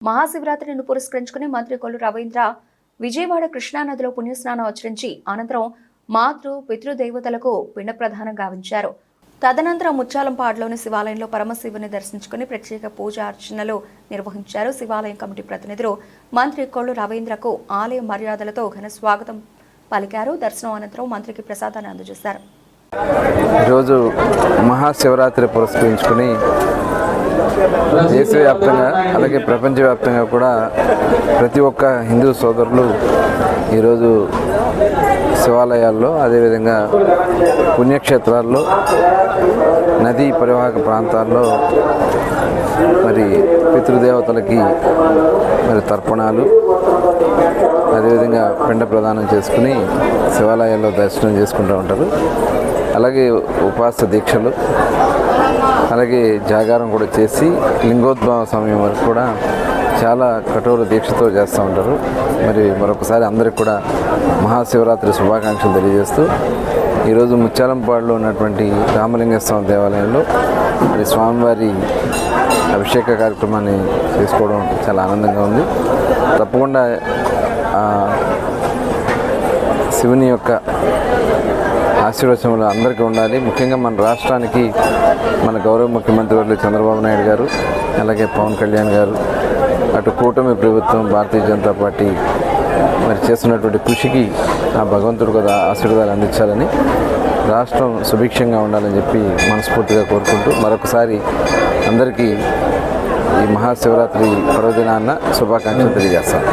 మహాశివరాత్రిని పురస్కరించుకుని మంత్రి కొల్లు రవీంద్ర విజయవాడ కృష్ణానదిలో పుణ్యస్నానం ఆచరించి అనంతరం మాతృ పితృదేవతలకు పిండ ప్రదానం గావించారు. తదనంతరం ముత్యాలంపాడులోని శివాలయంలో పరమశివుని దర్శించుకుని ప్రత్యేక పూజ అర్చనలు నిర్వహించారు. శివాలయం కమిటీ ప్రతినిధులు మంత్రి కొల్లు రవీంద్రకు ఆలయ మర్యాదలతో ఘన స్వాగతం పలికారు. దర్శనం అనంతరం మంత్రికి ప్రసాదాన్ని అందజేశారు. ఈరోజు మహాశివరాత్రి పురస్కరించుకుని దేశవ్యాప్తంగా అలాగే ప్రపంచవ్యాప్తంగా కూడా ప్రతి ఒక్క హిందూ సోదరులు ఈరోజు శివాలయాల్లో అదేవిధంగా పుణ్యక్షేత్రాల్లో నదీ పరివాహక ప్రాంతాల్లో మరి పితృదేవతలకి మరి తర్పణాలు అదేవిధంగా పిండ ప్రదానం చేసుకుని శివాలయాల్లో దర్శనం చేసుకుంటూ ఉంటారు. అలాగే ఉపవాస దీక్షలు అలాగే జాగారం కూడా చేసి లింగోద్భవ సమయం వరకు కూడా చాలా కఠోర దీక్షతో చేస్తూ ఉంటారు. మరి మరొకసారి అందరికి కూడా మహాశివరాత్రి శుభాకాంక్షలు తెలియజేస్తూ ఈరోజు ముత్యాలంపాడులో ఉన్నటువంటి రామలింగ స్వామి దేవాలయంలో మరి స్వామివారి అభిషేక కార్యక్రమాన్ని చేసుకోవడం చాలా ఆనందంగా ఉంది. తప్పకుండా శివుని యొక్క ఆశీర్వచనలు అందరికీ ఉండాలి. ముఖ్యంగా మన రాష్ట్రానికి మన గౌరవ ముఖ్యమంత్రి వర్యులు చంద్రబాబు నాయుడు గారు అలాగే పవన్ కళ్యాణ్ గారు అటు కూటమి ప్రభుత్వం భారతీయ జనతా పార్టీ మరి చేస్తున్నటువంటి కృషికి ఆ భగవంతుడు కూడా ఆశీర్వాదాలు అందించాలని రాష్ట్రం సుభిక్షంగా ఉండాలని చెప్పి మనస్ఫూర్తిగా కోరుకుంటూ మరొకసారి అందరికీ ఈ మహాశివరాత్రి పర్వదినాన్న శుభాకాంక్షలు తెలియజేస్తాను.